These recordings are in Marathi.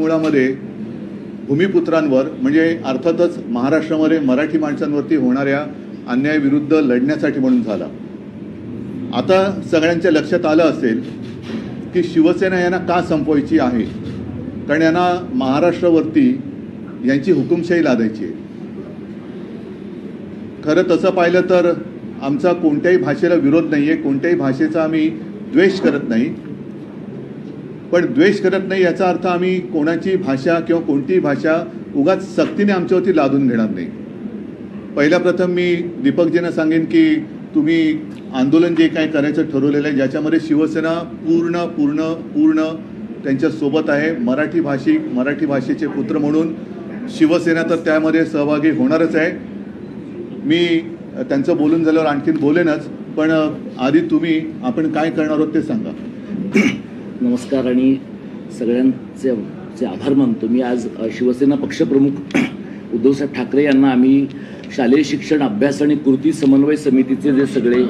मुळामध्ये भूमिपुत्रांवर म्हणजे अर्थातच महाराष्ट्रामध्ये मराठी माणसांवरती होणाऱ्या अन्यायाविरुद्ध लढण्यासाठी म्हणून झाला। आता सगळ्यांच्या लक्षात आलं असेल की शिवसेना यांना का संपवायची आहे, कारण यांना महाराष्ट्रावरती यांची हुकुमशाही लादायची आहे। खरं तसं पाहिलं तर आमचा कोणत्याही भाषेला विरोध नाही आहे, कोणत्याही भाषेचा आम्ही द्वेष करत नाही, पण द्वेष करत नाही याचा अर्थ आम्ही कोणाची भाषा किंवा कोणतीही भाषा उगाच सक्तीने आमच्यावरती लादून घेणार नाही। पहिल्या प्रथम मी दीपकजींना सांगेन की तुम्ही आंदोलन जे काही करायचं ठरवलेलं आहे ज्याच्यामध्ये शिवसेना पूर्ण पूर्ण पूर्ण त्यांच्यासोबत आहे। मराठी भाषेचे पुत्र म्हणून शिवसेना तर त्यामध्ये सहभागी होणारच आहे। मी त्यांचं बोलून झाल्यावर आणखीन बोलेनच, पण आधी आपण काय करणार आहोत ते सांगा। नमस्कार आणि सगळ्यांचे आभार मानतो। मी आज शिवसेना पक्षप्रमुख उद्धवसाहेब ठाकरे यांना आम्ही शालेय शिक्षण अभ्यास आणि कृती समन्वय समितीचे जे सगळे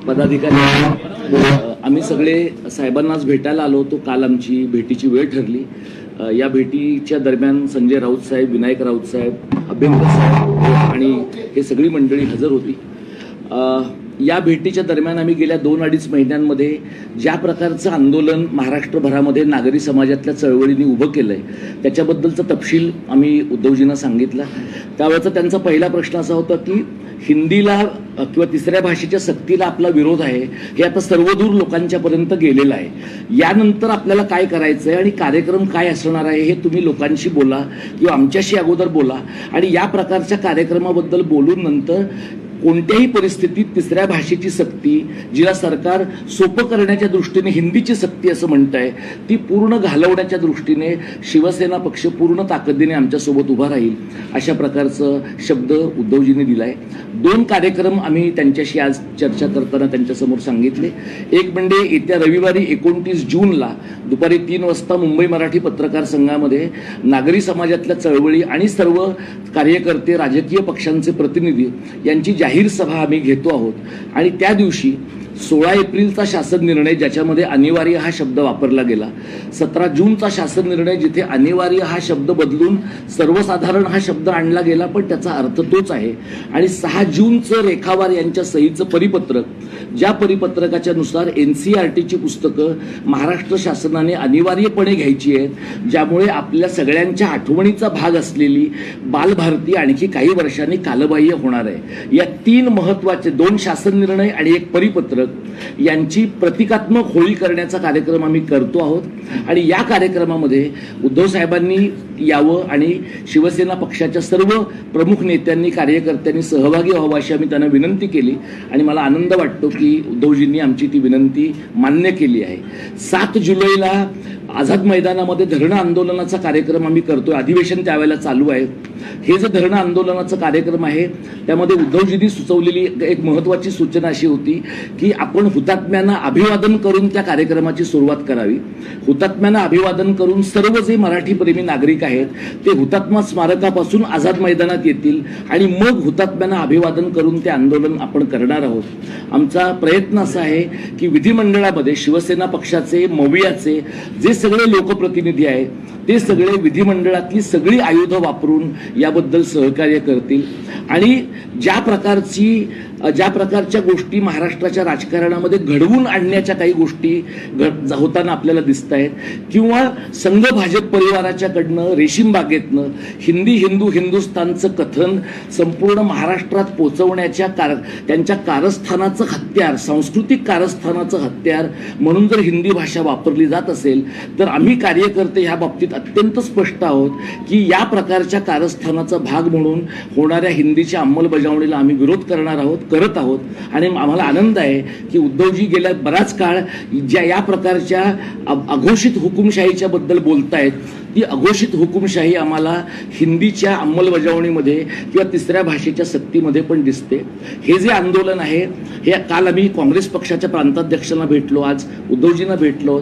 पदाधिकारी आम्ही सगळे साहेबांनाच भेटायला आलो होतो। काल आमची भेटीची वेळ ठरली। या भेटीच्या दरम्यान संजय राऊत साहेब, विनायक राऊत साहेब, अभ्यंकर साहेब आणि हे सगळी मंडळी हजर होती। या भेटीच्या दरम्यान आम्ही गेल्या 2-2.5 महिन्यांमध्ये ज्या प्रकारचं आंदोलन महाराष्ट्रभरामध्ये नागरी समाजातल्या चळवळींनी उभं केलं आहे त्याच्याबद्दलचा तपशील आम्ही उद्धवजींना सांगितला। त्यावेळेचा त्यांचा पहिला प्रश्न असा होता की हिंदीला किंवा तिसऱ्या भाषेच्या सक्तीला आपला विरोध आहे हे आता सर्वदूर लोकांच्यापर्यंत गेलेलं आहे। यानंतर आपल्याला काय करायचं आहे आणि कार्यक्रम काय असणार आहे हे तुम्ही लोकांशी बोला किंवा आमच्याशी अगोदर बोला आणि या प्रकारच्या कार्यक्रमाबद्दल बोलून नंतर कोणत्याही परिस्थितीत तिसऱ्या भाषेची सक्ती, जिला सरकार सोपं करण्याच्या दृष्टीने हिंदीची सक्ती असं म्हणत आहे, ती पूर्ण घालवण्याच्या दृष्टीने शिवसेना पक्ष पूर्ण ताकदीने आमच्यासोबत उभा राहील अशा प्रकारचं शब्द उद्धवजींनी दिलाय। 2 कार्यक्रम आम्ही त्यांच्याशी आज चर्चा करताना त्यांच्यासमोर सांगितले। एक म्हणजे येत्या रविवारी 29 जूनला दुपारी 3 वाजता मुंबई मराठी पत्रकार संघामध्ये नागरी समाजातल्या चळवळी आणि सर्व कार्यकर्ते, राजकीय पक्षांचे प्रतिनिधी यांची जाहीर सभा आम्ही घेतो आहोत आणि त्या दिवशी 16 एप्रिलचा शासन निर्णय ज्याच्यामध्ये अनिवार्य हा शब्द वापरला गेला, 17 जूनचा शासन निर्णय जिथे अनिवार्य हा शब्द बदलून सर्वसाधारण हा शब्द आणला गेला पण त्याचा अर्थ तोच आहे आणि 6 जूनचं रेखावार यांच्या सहीचं परिपत्रक, ज्या परिपत्रकाच्या नुसार NCERTची पुस्तकं महाराष्ट्र शासनाने अनिवार्यपणे घ्यायची आहेत, ज्यामुळे आपल्या सगळ्यांच्या आठवणीचा भाग असलेली बालभारती आणखी काही वर्षांनी कालबाह्य होणार आहे। या 3 महत्त्वाचे 2 शासन निर्णय आणि 1 परिपत्रक यांची प्रतिकात्मक होळी करण्याचा कार्यक्रम आम्ही करतो आहोत आणि या कार्यक्रमामध्ये उद्धव साहेबांनी यावं आणि शिवसेना पक्षाच्या सर्व प्रमुख नेत्यांनी, कार्यकर्त्यांनी सहभागी व्हावं अशी आम्ही त्यांना विनंती केली आणि मला आनंद वाटतो की उद्धवजींनी आमची ती विनंती मान्य केली आहे। 7 जुलैला आझाद मैदानामध्ये धरणं आंदोलनाचा कार्यक्रम आम्ही करतोय, अधिवेशन त्यावेळेला चालू आहे। हे जे धरणं आंदोलनाचा कार्यक्रम आहे त्यामध्ये उद्धवजींनी सुचवलेली एक महत्त्वाची सूचना अशी होती की आपण हुतात्म्यांना अभिवादन करून त्या कार्यक्रमाची सुरुवात करावी। हुतात्म्यांना अभिवादन करून सर्व जे मराठी प्रेमी नागरिक आहेत ते हुतात्मा स्मारकापासून आझाद मैदानात येतील आणि मग हुतात्म्यांना अभिवादन करून ते आंदोलन आपण करणार आहोत। आमचा प्रयत्न असा आहे की विधिमंडळामध्ये शिवसेना पक्षाचे, मवियाचे जे सगळे लोकप्रतिनिधी आहेत ते सगळे विधिमंडळातली सगळी आयुधं वापरून याबद्दल सहकार्य करतील आणि ज्या प्रकारच्या गोष्टी महाराष्ट्राच्या राजकारणामध्ये घडवून आणण्याच्या काही गोष्टी होताना आपल्याला दिसत आहेत किंवा संघ भाजप परिवाराच्याकडनं रेशीम बागेतनं हिंदी हिंदू हिंदुस्थानचं कथन संपूर्ण महाराष्ट्रात पोचवण्याच्या त्यांच्या कारस्थानाचं हत्यार, सांस्कृतिक कारस्थानाचं हत्यार म्हणून जर हिंदी भाषा वापरली जात असेल तर आम्ही कार्यकर्ते ह्या बाबतीत अत्यंत स्पष्ट आहोत की या प्रकारच्या कारस्थानाचा भाग म्हणून होणाऱ्या हिंदीच्या अंमलबजावणीला आम्ही विरोध करत आहोत आणि आम्हाला आनंद आहे की उद्धवजी गेल्या बराच काळ ज्या या प्रकारच्या अघोषित हुकुमशाहीच्या बद्दल बोलतायत ती अघोषित हुकुमशाही आम्हाला हिंदीच्या अंमलबजावणीमध्ये किंवा तिसऱ्या भाषेच्या सक्तीमध्ये पण दिसते। हे जे आंदोलन आहे हे काल आम्ही काँग्रेस पक्षाच्या प्रांताध्यक्षांना भेटलो, आज उद्धवजींना भेटलो,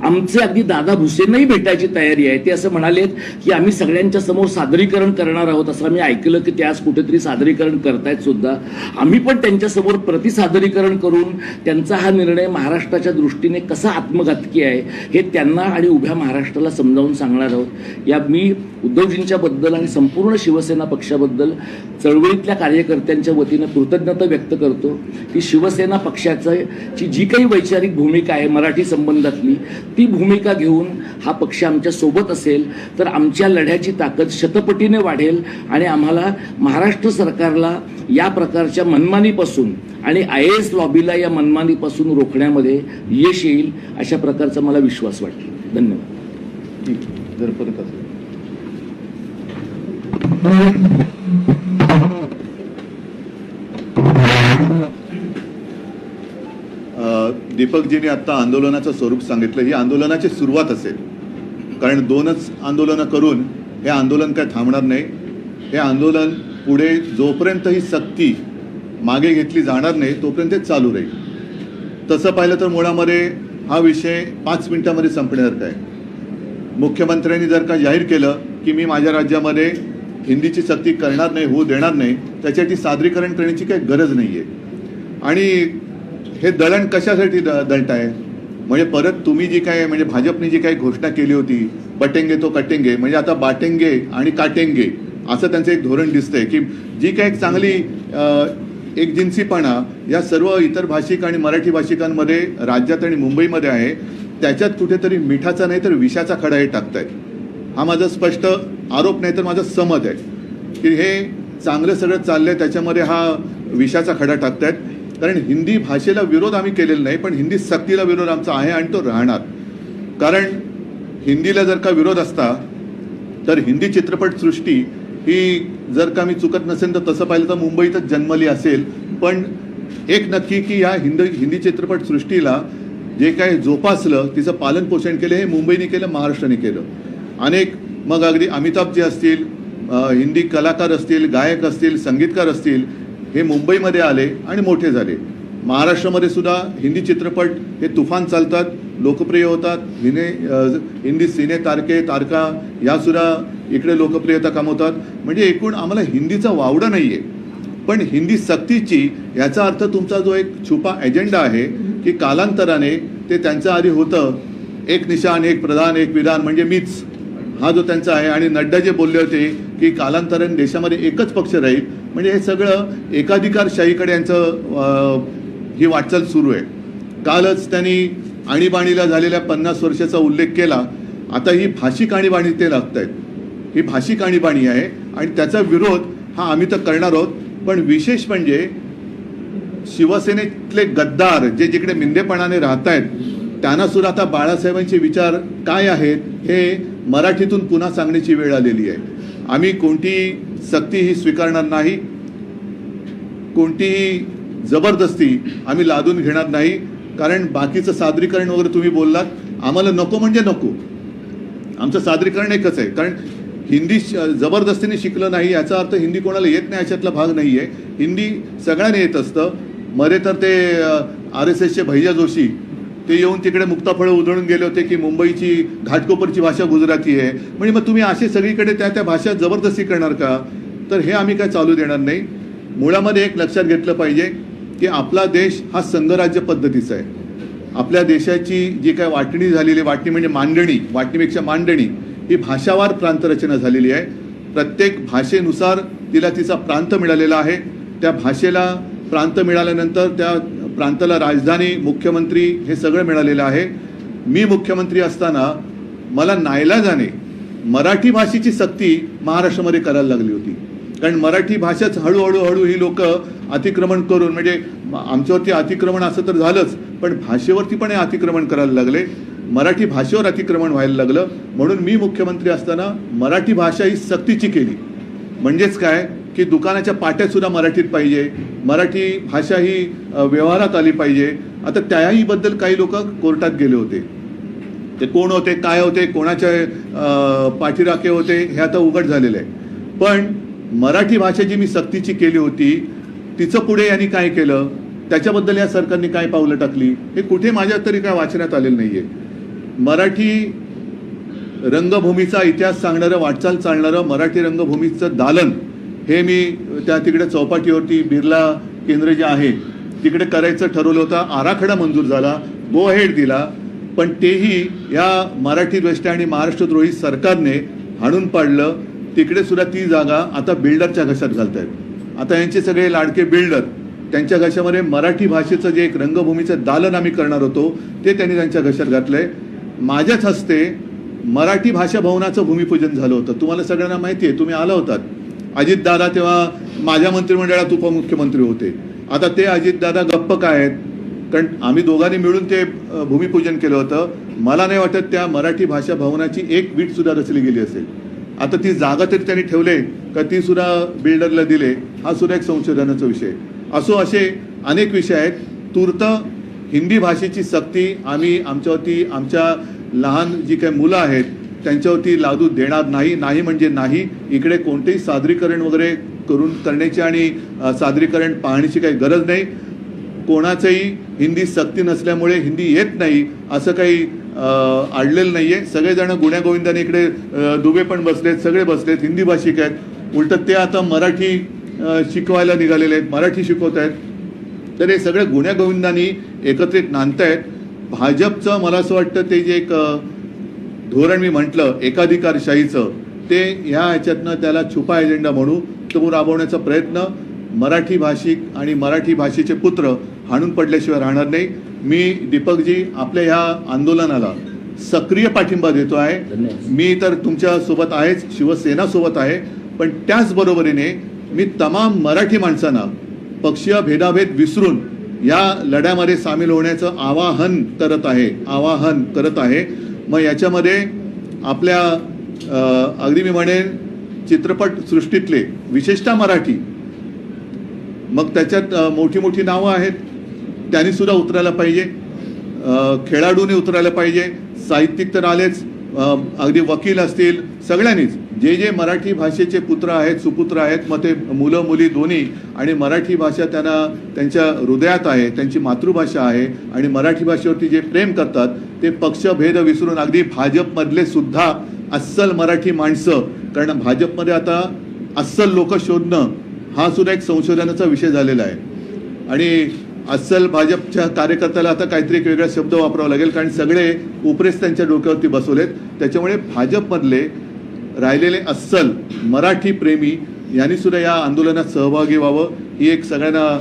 आमचे अगदी दादा भुसेंनाही भेटायची तयारी आहे। ते असं म्हणालेत की आम्ही सगळ्यांच्या समोर सादरीकरण करणार आहोत, असं आम्ही ऐकलं की ते आज कुठेतरी सादरीकरण करतायत सुद्धा। आम्ही पण त्यांच्यासमोर प्रतिसादरीकरण करून त्यांचा हा निर्णय महाराष्ट्राच्या दृष्टीने कसा आत्मघातकी आहे हे त्यांना आणि उभ्या महाराष्ट्राला समजावून सांगणार आहोत। आहोत. मी उद्धवजींच्या बद्दल आणि संपूर्ण शिवसेना पक्षाबद्दल चळवळीतल्या कार्यकर्त्यांच्या वतीनं कृतज्ञता व्यक्त करतो की शिवसेना पक्षाची जी काही वैचारिक भूमिका आहे मराठी संबंधातली ती भूमिका घेऊन हा पक्ष आमच्या सोबत असेल तर आमच्या लढ्याची ताकद शतपटीने वाढेल आणि आम्हाला महाराष्ट्र सरकारला या प्रकारच्या मनमानीपासून आणि IAS लॉबीला या मनमानीपासून रोखण्यामध्ये यश येईल अशा प्रकारचा मला विश्वास वाटतो. धन्यवाद. जर परत असेल दीपकजींनी आता आंदोलनाचं स्वरूप सांगितलं. ही आंदोलनाची सुरुवात असेल, कारण 2च आंदोलनं करून हे आंदोलन काय थांबणार नाही. हे आंदोलन पुढे जोपर्यंत ही सक्ती मागे घेतली जाणार नाही तोपर्यंत ते चालू राहील. तसं पाहिलं तर मुळामध्ये हा विषय 5 मिनिटांमध्ये संपण्यासारखा आहे. मुख्यमंत्र्यांनी जर का जाहीर केलं की मी माझ्या राज्यामध्ये हिंदीची सक्ती करणार नाही, होऊ देणार नाही, त्याच्यासाठी सादरीकरण करण्याची काही गरज नाही आहे. आणि हे दळण कशासाठी दळताय? म्हणजे परत तुम्ही जी काय म्हणजे भाजपने जी काही घोषणा केली होती बटेंगे तो कटेंगे, म्हणजे आता बाटेंगे आणि काटेंगे असं त्यांचं एक धोरण दिसतंय की जी काही एक चांगली एकजिन्सीपणा या सर्व इतर भाषिक आणि मराठी भाषिकांमध्ये राज्यात आणि मुंबईमध्ये आहे त्याच्यात कुठेतरी मिठाचा नाही तर विषाचा खडा हे टाकतायत. हा माझा स्पष्ट आरोप नाही तर माझं सहमत आहे की हे चांगलं सगळं चाललंय त्याच्यामध्ये हा विषाचा खडा टाकतायत. कारण हिंदी भाषेला विरोध आम्ही केलेला नाही, पण हिंदी सक्तीला विरोध आमचा आहे आणि तो राहणार. कारण हिंदीला जर का विरोध असता तर हिंदी चित्रपटसृष्टी ही जर का मी चुकत नसेल तर तसं पाहिलं तर मुंबईतच जन्मली असेल. पण एक नक्की की या हिंदी चित्रपटसृष्टीला जे काही जोपासलं तिचं पालन पोषण केलं हे मुंबईने केलं, महाराष्ट्राने केलं. अनेक मग अगदी अमिताभजी असतील, हिंदी कलाकार असतील, गायक असतील, संगीतकार असतील, हे मुंबईमध्ये आले आणि मोठे झाले. महाराष्ट्रामध्ये सुद्धा हिंदी चित्रपट हे तुफान चालतात, लोकप्रिय होतात. हिंदी सिने तारका या सुद्धा इकडे लोकप्रियता कमवतात. म्हणजे एकूण आम्हाला हिंदीचा वावडा नाही आहे, पण हिंदी सक्तीची याचा अर्थ तुमचा जो एक छुपा एजेंडा आहे की कालांतराने ते त्यांच्या आधी होतं एक निशाण एक प्रधान एक विधान म्हणजे मीच, हा जो त्यांचा आहे. आणि नड्डा जे बोलले होते की कालांतराने देशामध्ये एकच पक्ष राहील, म्हणजे हे सगळं एकाधिकारशाहीकडे यांचं ही वाटचाल सुरू आहे. कालच त्यांनी आणीबाणीला झालेल्या 50 वर्षाचा उल्लेख केला. आता ही भाषिक आणीबाणी ते लागत आहेत, ही भाषिक आणीबाणी आहे आणि त्याचा विरोध हा आम्ही तर करणार आहोत. पण विशेष म्हणजे शिवसेनेतले गद्दार जे जिकडे मिंदेपणाने राहत आहेत त्यांना सुद्धा आता बाळासाहेबांचे विचार काय आहेत हे मराठीतून पुन्हा सांगण्याची वेळ आलेली आहे. आम्ही कोणतीही सक्ती ही स्वीकारणार नाही, कोणतीही जबरदस्ती आम्ही लादून घेणार नाही. कारण बाकीचं सादरीकरण वगैरे तुम्ही बोललात, आम्हाला नको म्हणजे नको, आमचं सादरीकरण एकच आहे. कारण हिंदी जबरदस्तीने शिकलं नाही याचा अर्थ हिंदी कोणाला येत नाही अशातला भाग नाही आहे. हिंदी सगळ्यांना येत असतं. मरे तर ते RSSचे भैया जोशी ते येऊन तिकडे मुक्ताफळं उधळून गेले होते की मुंबईची घाटकोपरची भाषा गुजराती आहे. म्हणजे मग तुम्ही असे सगळीकडे त्या भाषा जबरदस्ती करणार का? तर हे आम्ही काय चालू देणार नाही. मुळामध्ये एक लक्षात घेतलं पाहिजे की आपला देश हा संघराज्य पद्धतीचा आहे. आपल्या देशाची जी काय वाटणी झालेली, वाटणी म्हणजे मांडणी, वाटणीपेक्षा मांडणी, ही भाषावार प्रांतरचना झालेली आहे. प्रत्येक भाषेनुसार तिला तिचा प्रांत मिळालेला आहे. त्या भाषेला प्रांत मिळाल्यानंतर त्या प्रांताला राजधानी, मुख्यमंत्री हे सगळं मिळालेलं आहे. मी मुख्यमंत्री असताना मला नाईलाजाने मराठी भाषेची सक्ती महाराष्ट्रामध्ये करायला लागली होती. कारण मराठी भाषाच हळूहळू ही लोक अतिक्रमण करून, म्हणजे आमच्यावरती अतिक्रमण असं तर झालंच, पण भाषेवरती पण हे अतिक्रमण करायला लागले. मराठी भाषेवर अतिक्रमण व्हायला लागलं. म्हणून मी मुख्यमंत्री असताना मराठी भाषा ही सक्तीची केली. म्हणजेच काय की दुकानाच्या पाट्या सुद्धा मराठीत पाहिजे, मराठी भाषा ही व्यवहारात आली पाहिजे. आता त्याही बद्दल काही लोक कोर्टात गेले होते. ते कोण होते, काय होते, कोणाच्या पाठीराखे होते हे आता उघड झालेलं आहे. पण मराठी भाषा जी मी सक्तीची केली होती तिचं पुढे यांनी काय केलं, त्याच्याबद्दल या सरकारने काय पावलं टाकली हे कुठे माझ्या तरी काय वाचण्यात आलेलं नाहीये. मराठी रंगभूमीचा इतिहास सांगणारं, वाटचाल चालणारं मराठी रंगभूमीचं दालन हे मी त्या तिकडे चौपाटीवरती बिर्ला केंद्र जे आहे तिकडे करायचं ठरवलं होतं. आराखडा मंजूर झाला, गो हेड दिला. पण तेही या मराठी द्वेष्टा आणि महाराष्ट्रद्रोही सरकारने हाणून पाडलं. तिकडे सुद्धा ती जागा आता बिल्डरच्या घशात घालतायत. आता यांचे सगळे लाडके बिल्डर, त्यांच्या घशामध्ये मराठी भाषेचं जे एक रंगभूमीचं दालन आम्ही करणार होतो ते त्यांनी त्यांच्या घशात घातलंय. माझ्याच हस्ते मराठी भाषा भवनाचं भूमिपूजन झालं होतं. तुम्हाला सगळ्यांना माहिती आहे, तुम्ही आला होतात. अजितदादा तेव्हा माझ्या मंत्रिमंडळात उपमुख्यमंत्री होते. आता ते अजितदादा गप्प काय आहेत, कारण आम्ही दोघांनी मिळून ते भूमिपूजन केलं होतं. मला नाही वाटत त्या मराठी भाषा भवनाची एक वीट सुद्धा रचली गेली असेल. आता ती जागा तरी त्यांनी ठेवले का ती सुद्धा बिल्डरला दिले, हा सुद्धा एक संशोधनाचा विषय. असो, असे अनेक विषय आहेत. तूर्त हिंदी भाषेची सक्ती आम्ही आमच्यावरती, आमच्या लहान जी काही मुलं आहेत त्यांच्यावरती लादू देणार नाही. नाही म्हणजे नाही. इकडे कोणतेही सादरीकरण वगैरे करण्याची आणि सादरीकरण पाहण्याची काही गरज नाही. कोणाचंही हिंदी सक्ती नसल्यामुळे हिंदी येत नाही असं काही अडलेलं नाहीये. सगळेजण गुण्यागोविंदाने इकडे दुबे पण बसलेत, सगळे बसलेत, हिंदी भाषिक आहेत. उलट ते आता मराठी शिकवायला निघालेले आहेत, मराठी शिकवत आहेत. तर हे सगळे गुण्यागोविंदांनी एकत्रित नांदतायत. भाजपचं मला असं वाटतं ते जे एक धोरण मी म्हटलं एकाधिकारशाहीचं, ते ह्या ह्याच्यातनं त्याला छुपा एजेंडा म्हणू तो राबवण्याचा प्रयत्न मराठी भाषिक आणि मराठी भाषेचे पुत्र हाणून पडल्याशिवाय राहणार नाही. मी दीपकजी आपल्या ह्या आंदोलनाला सक्रिय पाठिंबा देतो आहे. मी तर तुमच्या सोबत आहेच, शिवसेना सोबत आहे. पण त्याचबरोबरीने मी तमाम मराठी माणसांना पक्षीय भेदाभेद विसरून या लढ्यामध्ये सामील होण्याचं आवाहन करत आहे. मग याच्यामध्ये आपल्या अगदी मी म्हणेन चित्रपट सृष्टीतले विशेषतः मराठी, मग त्याच्यात मोठी मोठी नावं आहेत, त्यांनी सुद्धा उतरायला पाहिजे. खेळाडूने उतरायला पाहिजे. साहित्यिक तर आलेच, अगदी वकील असतील, सगळ्यांनीच जे जे मराठी भाषेचे पुत्र आहेत, सुपुत्र आहेत, मग ते मुलं मुली दोन्ही, आणि मराठी भाषा त्यांना त्यांच्या हृदयात आहे, त्यांची मातृभाषा आहे आणि मराठी भाषेवरती जे प्रेम करतात ते पक्षभेद विसरून अगदी भाजपमधले सुद्धा अस्सल मराठी माणसं, कारण भाजपमध्ये आता अस्सल लोक शोधणं हा सुद्धा एक संशोधनाचा विषय झालेला आहे. आणि अस्सल भाजपच्या कार्यकर्त्याला आता काहीतरी एक वेगळा शब्द वापरावा लागेल, कारण सगळे उपरेस त्यांच्या डोक्यावरती बसवलेत. त्याच्यामुळे भाजपमधले राहिलेले अस्सल मराठी प्रेमी यांनी सुद्धा या आंदोलनात सहभागी व्हावं, ही एक सगळ्यांना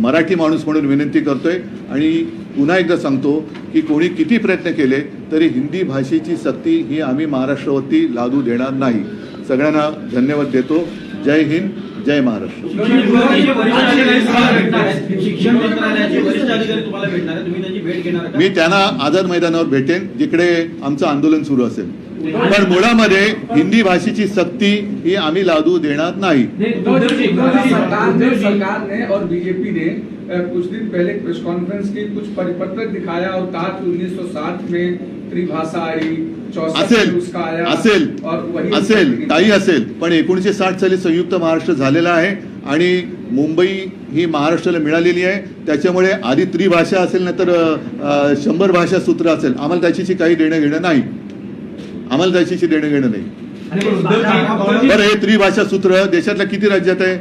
मराठी माणूस म्हणून विनंती करतोय. आणि पुन्हा एकदा सांगतो की कोणी किती प्रयत्न केले तरी हिंदी भाषेची सक्ती ही आम्ही महाराष्ट्रावरती लादू देणार नाही. सगळ्यांना धन्यवाद देतो. जय हिंद, जय महाराष्ट्र. शिक्षण मंत्रालयाचे वरिष्ठ अधिकारी तुम्हाला भेटणार आहे, तुम्ही त्यांची भेट घेणार का? मी त्यांना आझाद मैदानावर भेटेन जिकडे आमचं आंदोलन सुरू असेल. पण मुळामध्ये हिंदी भाषेची सक्ती ही आम्ही लादू देणार नाही. सरकार ने और बीजेपी ने कुछ दिन पहले प्रेस कॉन्फ्रेंस की कुछ परिपत्रक दिखाया और कहा कि 1960 में त्रिभाषा आई, 64 में उसका आया और वही असेल काही असेल, पण 1960 साली संयुक्त महाराष्ट्र झालेला आहे आणि मुंबई ही महाराष्ट्राला मिळालेली आहे. त्याच्यामुळे आधी त्रिभाषा असेल ना तर 100 भाषा सूत्र असेल, आम्हाला त्याच्याशी काही देणं घेणं नाही. आम्हाला त्याच्याशी देणं घेणं नाही. बरं, हे त्रिभाषा सूत्र देशातल्या किती राज्यात आहे?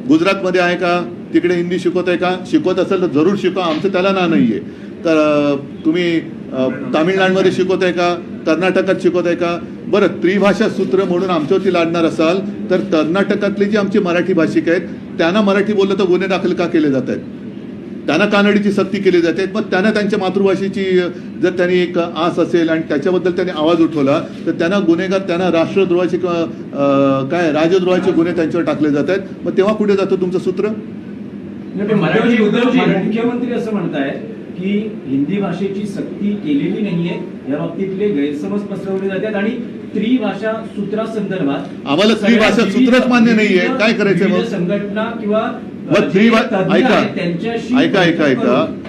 गुजरातमध्ये आहे का? तिकडे हिंदी शिकवत आहे का? शिकवत असेल तर जरूर शिकवा, आमचं त्याला ना नाहीये. तर तुम्ही तामिळनाडूमध्ये शिकवत आहे का? कर्नाटकात शिकवत आहे का? बरं, त्रिभाषा सूत्र म्हणून आमच्यावरती लादणार असाल तर कर्नाटकातले जे आमचे मराठी भाषिक आहेत त्यांना मराठी बोललं तर गुन्हे दाखल का केले जात आहेत? त्यांना कानडीची सक्ती केली जाते. मग त्यांना त्यांच्या मातृभाषेची जर त्यांनी एक आस असेल आणि त्याच्याबद्दल त्यांनी आवाज उठवला तर त्यांना गुन्हेगार, त्यांना राष्ट्रद्रोहाचे काय राजद्रोहाचे गुन्हे त्यांच्यावर टाकले जात आहेत. मग तेव्हा कुठे जातं तुमचं सूत्र? मुख्यमंत्री असं म्हणतायत की हिंदी भाषेची सक्ती केलेली नाहीये, या बाबतीतले गैरसमज पसरवले जातात आणि त्रिभाषा सूत्रासंदर्भात आम्हाला त्रिभाषा सूत्रच मान्य नाहीये. काय करायचं मग? संघटना किंवा ऐका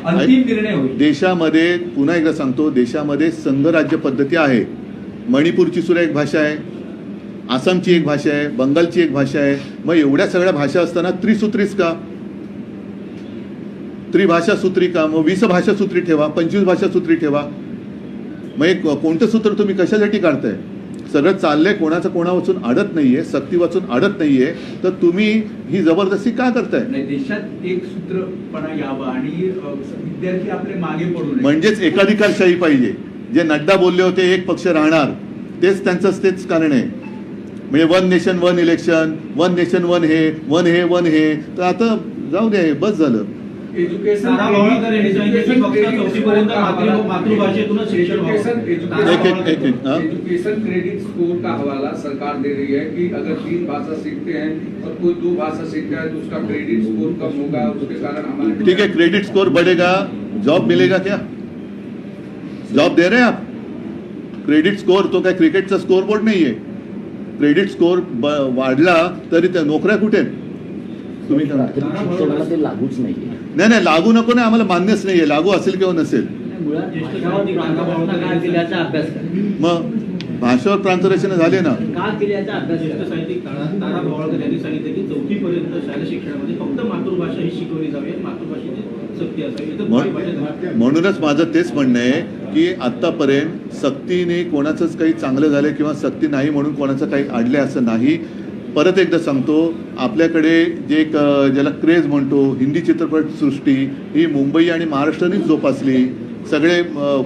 अंतिम निर्णय होईल. देशामध्ये पुन्हा एकदा सांगतो, देशामध्ये संघराज्य पद्धती आहे. मणिपूरची सुद्धा एक भाषा आहे, आसामची एक भाषा आहे, बंगालची एक भाषा आहे. मग एवढ्या सगळ्या भाषा असताना त्रिसूत्रीच का? त्रिभाषा सूत्री का? मग 20 भाषा सूत्री ठेवा, 25 भाषा सूत्री ठेवा. मग एक कोणतं सूत्र तुम्ही कशासाठी काढताय? सगळं चाललंय, कोणाचं कोणा वाचून अडत नाहीये, सक्ती वाचून अडत नाहीये, तर तुम्ही ही जबरदस्ती का करताय? नाही, देशात एक सूत्रपणा यावा आणि विद्यार्थी आपले मागे पडू नये. म्हणजेच एकाधिकारशाही पाहिजे. जे नड्डा बोलले होते एक पक्ष राहणार, तेच कारण आहे. म्हणजे one nation one election, one nation one हे, तर आता जाऊ दे, बस झालं. एज्युकेशन क्रेडिट स्कोर का हवाला सरकार दे रही है कि अगर 3 भाषा सीखते हैं और कोई 2 भाषा सीखता है तो उसका क्रेडिट स्कोर कम होगा, उसके कारण हमारे ठीक है, क्रेडिट स्कोर बढ़ेगा, जॉब मिलेगा क्या? जॉब दे रहे हैं आप? क्रेडिट स्कोर तो काय क्रिकेटचा स्कोर बोर्ड नाहीये. क्रेडिट स्कोर वाढला तरी त्या नोकऱ्या कुठे? तुम्ही काय म्हणता? शिक्षणाला ते लागूच नाहीये. नाही, लागू नको नाही, आम्हाला मान्यच नाहीये. लागू असेल किंवा नसेल, मग भाषेवर प्रांतरचना झाले ना. तारा भवाळकर यांनी सांगितलं की 4थी पर्यंत शालेय शिक्षणामध्ये फक्त मातृभाषा ही शिकवली जावी, मातृभाषेची सक्ती असावी. म्हणूनच माझं तेच म्हणणं आहे की आतापर्यंत सक्तीने कोणाचंच काही चांगलं झालं किंवा सक्ती नाही म्हणून कोणाचं काही अडले असं नाही. परत एकदा सांगतो, आपल्याकडे जे एक ज्याला क्रेज म्हणतो, हिंदी चित्रपटसृष्टी ही मुंबई आणि महाराष्ट्रानेच जोपासली. सगळे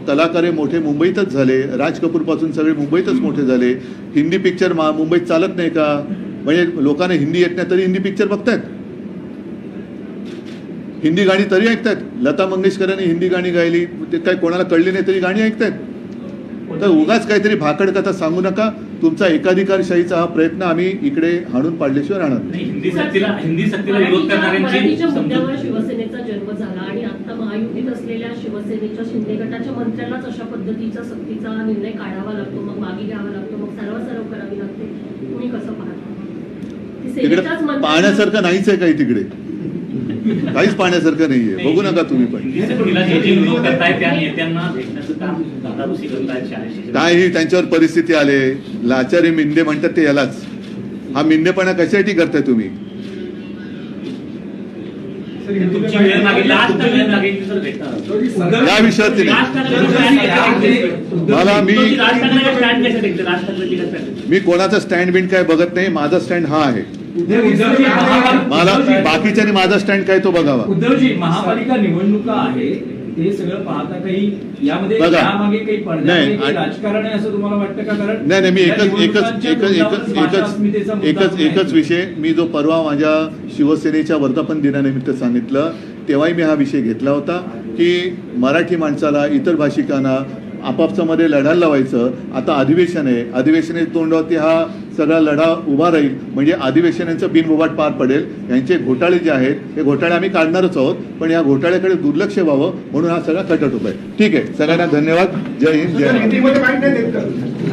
कलाकार मोठे मुंबईतच झाले. राज कपूरपासून सगळे मुंबईतच मोठे झाले. हिंदी पिक्चर मुंबईत चालत नाही का? म्हणजे लोकांना हिंदी येत नाही तरी हिंदी पिक्चर बघतायत, हिंदी गाणी तरी ऐकतायत. लता मंगेशकरांनी हिंदी गाणी गायली, ते काय कोणाला कळली नाही तरी गाणी ऐकतायत. तर उगाच काहीतरी भाकड कथा सांगू नका. तुमचा एकाधिकारशाहीचा हा प्रयत्न आम्ही इकडे हाणून पाडल्याशिवाय राहणार नाही. हिंदी सक्तीला विरोध करणाऱ्यांची मराठीच्या मुद्द्यावर शिवसेनेचा जन्म झाला आणि आता महायुतीत असलेल्या शिवसेनेच्या शिंदे गटाच्या मंत्र्यांनाच अशा पद्धतीचा सक्तीचा निर्णय काढावा लागतो, मग मागे घ्यावा लागतो, मग सर्व करावी लागते. तुम्ही कसं पाहता? तिकडे पाहण्यासारखं नाहीच आहे काही, तिकडे काहीच पाहण्यासारखं नाहीये. बघू नका तुम्ही पण. काय ही त्यांच्यावर परिस्थिती आले. लाचारी मिंदे म्हणतात ते यालाच. हा मिंदेपणा कशासाठी करताय तुम्ही? या विषयावरती मला मी कोणाचा स्टँड बिंड काय बघत नाही. माझा स्टँड हा आहे. मला बाकीच्याने माझा स्टँड काय तो बघावा. उद्धवजी, महापालिका निवडणुका आहे, ते सगळं पाहता काही यामध्ये बघा. यामागे काही पडद्यामागे काही राजकारण आहे असं तुम्हाला वाटतं का? कारण नाही, मी या निवडणुकांच्या भाषा अस्मितेचा मुद्दा एकच विषय मी जो परवा माझ्या शिवसेनेच्या वर्धापन दिनानिमित्त सांगितलं, तेव्हाही मी हा विषय घेतला होता की मराठी माणसाला इतर भाषिकांना आपापसामध्ये लढायला लावायचं. आता अधिवेशन आहे, अधिवेशनाच्या तोंडावरती हा सगळा लढा उभा राहील, म्हणजे अधिवेशनाचं बिनबुबाट पार पडेल. यांचे घोटाळे जे आहेत हे घोटाळे आम्ही काढणारच आहोत, पण या घोटाळ्याकडे दुर्लक्ष व्हावं म्हणून हा सगळा खटट उपाय. ठीक आहे, सगळ्यांना धन्यवाद. जय हिंद, जय महाराष्ट्र.